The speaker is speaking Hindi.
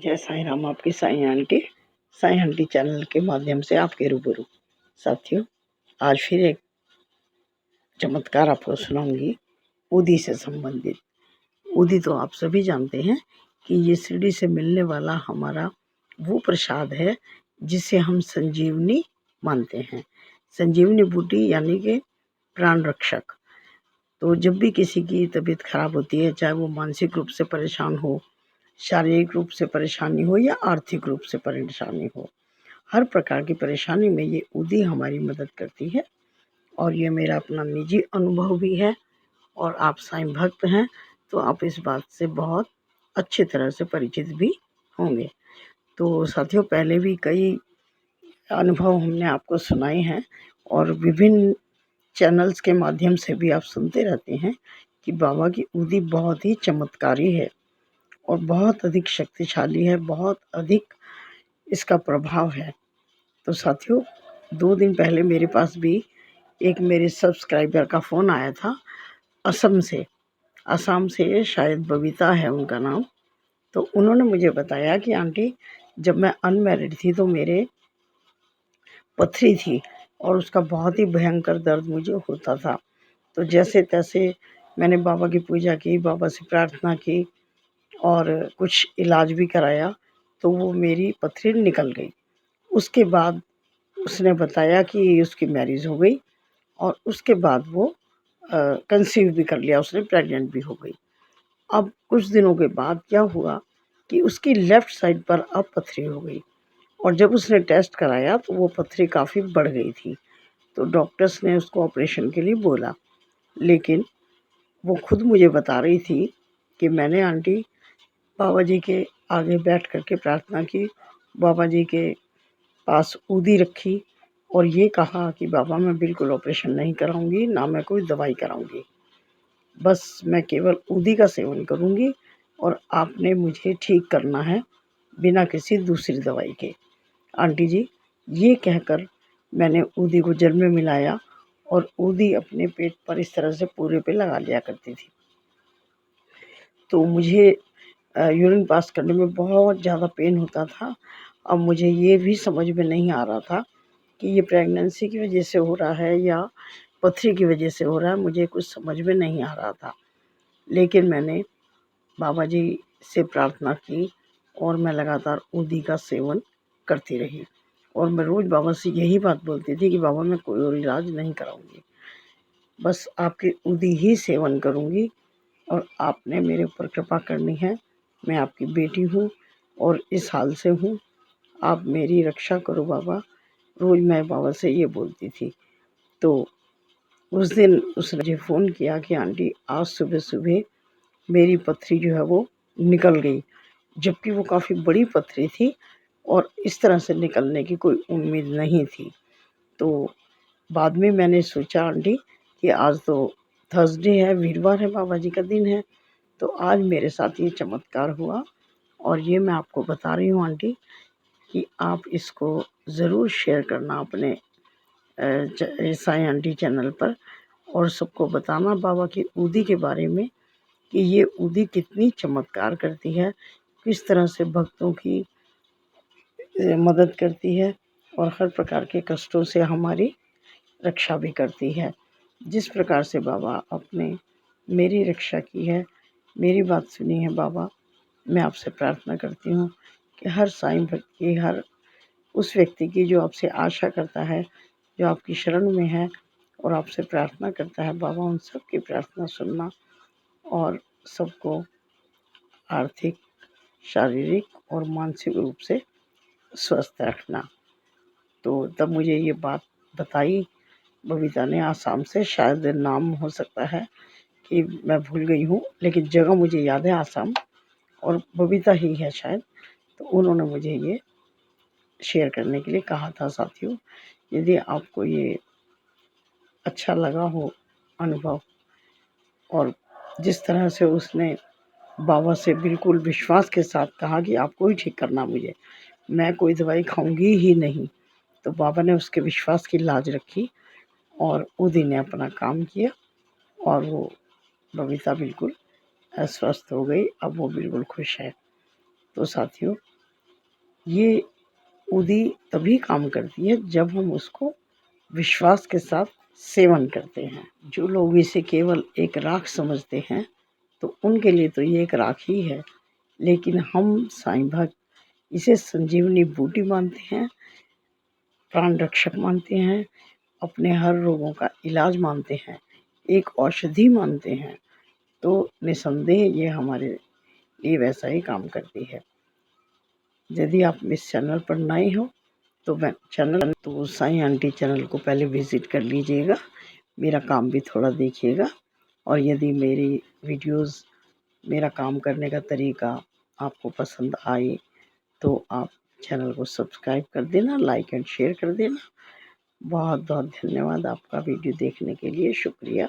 जय साईं राम। आपकी साईं आंटी चैनल के माध्यम से आपके रूबरू। साथियों, आज फिर एक चमत्कार आपको सुनाऊंगी उदी से संबंधित। उदी तो आप सभी जानते हैं कि ये शिरडी से मिलने वाला हमारा वो प्रसाद है जिसे हम संजीवनी मानते हैं। संजीवनी बूटी यानी कि प्राण रक्षक। तो जब भी किसी की तबीयत खराब होती है, चाहे वो मानसिक रूप से परेशान हो, शारीरिक रूप से परेशानी हो या आर्थिक रूप से परेशानी हो, हर प्रकार की परेशानी में ये उदी हमारी मदद करती है। और ये मेरा अपना निजी अनुभव भी है। और आप साईं भक्त हैं तो आप इस बात से बहुत अच्छी तरह से परिचित भी होंगे। तो साथियों, पहले भी कई अनुभव हमने आपको सुनाए हैं और विभिन्न चैनल्स के माध्यम से भी आप सुनते रहते हैं कि बाबा की उदी बहुत ही चमत्कारी है और बहुत अधिक शक्तिशाली है, बहुत अधिक इसका प्रभाव है। तो साथियों, 2 दिन पहले मेरे पास भी एक मेरे सब्सक्राइबर का फ़ोन आया था असम से। असम से शायद बबीता है उनका नाम। तो उन्होंने मुझे बताया कि आंटी, जब मैं अनमैरिड थी तो मेरे पथरी थी और उसका बहुत ही भयंकर दर्द मुझे होता था। तो जैसे तैसे मैंने बाबा की पूजा की, बाबा से प्रार्थना की और कुछ इलाज भी कराया, तो वो मेरी पथरी निकल गई। उसके बाद उसने बताया कि उसकी मैरिज हो गई और उसके बाद वो कंसीव भी कर लिया उसने, प्रेग्नेंट भी हो गई। अब कुछ दिनों के बाद क्या हुआ कि उसकी लेफ़्ट साइड पर अब पथरी हो गई और जब उसने टेस्ट कराया तो वो पथरी काफ़ी बढ़ गई थी। तो डॉक्टर्स ने उसको ऑपरेशन के लिए बोला, लेकिन वो खुद मुझे बता रही थी कि मैंने आंटी बाबा जी के आगे बैठ कर के प्रार्थना की, बाबा जी के पास उदी रखी और ये कहा कि बाबा, मैं बिल्कुल ऑपरेशन नहीं कराऊंगी, ना मैं कोई दवाई कराऊंगी, बस मैं केवल उदी का सेवन करूंगी और आपने मुझे ठीक करना है बिना किसी दूसरी दवाई के। आंटी जी, ये कहकर मैंने उदी को जल में मिलाया और उदी अपने पेट पर इस तरह से पूरे पे लगा लिया करती थी। तो मुझे यूरिन पास करने में बहुत ज़्यादा पेन होता था। अब मुझे ये भी समझ में नहीं आ रहा था कि ये प्रेगनेंसी की वजह से हो रहा है या पथरी की वजह से हो रहा है, मुझे कुछ समझ में नहीं आ रहा था। लेकिन मैंने बाबा जी से प्रार्थना की और मैं लगातार उदी का सेवन करती रही और मैं रोज़ बाबा से यही बात बोलती थी कि बाबा, मैं कोई और इलाज नहीं कराऊंगी, बस आपकी उदी ही सेवन करूंगी और आपने मेरे ऊपर कृपा करनी है। मैं आपकी बेटी हूँ और इस हाल से हूँ, आप मेरी रक्षा करो बाबा। रोज़ मैं बाबा से ये बोलती थी। तो उस दिन उसने मुझे फ़ोन किया कि आंटी, आज सुबह-सुबह मेरी पथरी जो है वो निकल गई, जबकि वो काफ़ी बड़ी पथरी थी और इस तरह से निकलने की कोई उम्मीद नहीं थी। तो बाद में मैंने सोचा आंटी कि आज तो थर्सडे है, वीरवार है, बाबा जी का दिन है, तो आज मेरे साथ ये चमत्कार हुआ और ये मैं आपको बता रही हूँ आंटी कि आप इसको ज़रूर शेयर करना अपने साईं आंटी चैनल पर और सबको बताना बाबा की उदी के बारे में कि ये उदी कितनी चमत्कार करती है, किस तरह से भक्तों की मदद करती है और हर प्रकार के कष्टों से हमारी रक्षा भी करती है। जिस प्रकार से बाबा आपने मेरी रक्षा की है, मेरी बात सुनी है बाबा, मैं आपसे प्रार्थना करती हूँ कि हर साईं भक्त की, हर उस व्यक्ति की जो आपसे आशा करता है, जो आपकी शरण में है और आपसे प्रार्थना करता है, बाबा उन सब की प्रार्थना सुनना और सबको आर्थिक, शारीरिक और मानसिक रूप से स्वस्थ रखना। तो तब मुझे ये बात बताई बबीता ने आसाम से, शायद नाम हो सकता है कि मैं भूल गई हूँ, लेकिन जगह मुझे याद है आसाम और बबीता ही है शायद। तो उन्होंने मुझे ये शेयर करने के लिए कहा था। साथियों, यदि आपको ये अच्छा लगा हो अनुभव और जिस तरह से उसने बाबा से बिल्कुल विश्वास के साथ कहा कि आपको ही ठीक करना मुझे, मैं कोई दवाई खाऊंगी ही नहीं, तो बाबा ने उसके विश्वास की लाज रखी और उदी ने अपना काम किया और वो बबीता बिल्कुल स्वस्थ हो गई। अब वो बिल्कुल खुश है। तो साथियों, ये उदी तभी काम करती है जब हम उसको विश्वास के साथ सेवन करते हैं। जो लोग इसे केवल एक राख समझते हैं तो उनके लिए तो ये एक राख ही है, लेकिन हम साईं भक्त इसे संजीवनी बूटी मानते हैं, प्राण रक्षक मानते हैं, अपने हर रोगों का इलाज मानते हैं, एक औषधि मानते हैं। तो निसंदेह ये हमारे लिए वैसा ही काम करती है। यदि आप इस चैनल पर नए हो तो साईं आंटी चैनल को पहले विज़िट कर लीजिएगा, मेरा काम भी थोड़ा देखिएगा। और यदि मेरी वीडियोस, मेरा काम करने का तरीका आपको पसंद आए तो आप चैनल को सब्सक्राइब कर देना, लाइक एंड शेयर कर देना। बहुत बहुत धन्यवाद आपका वीडियो देखने के लिए, शुक्रिया।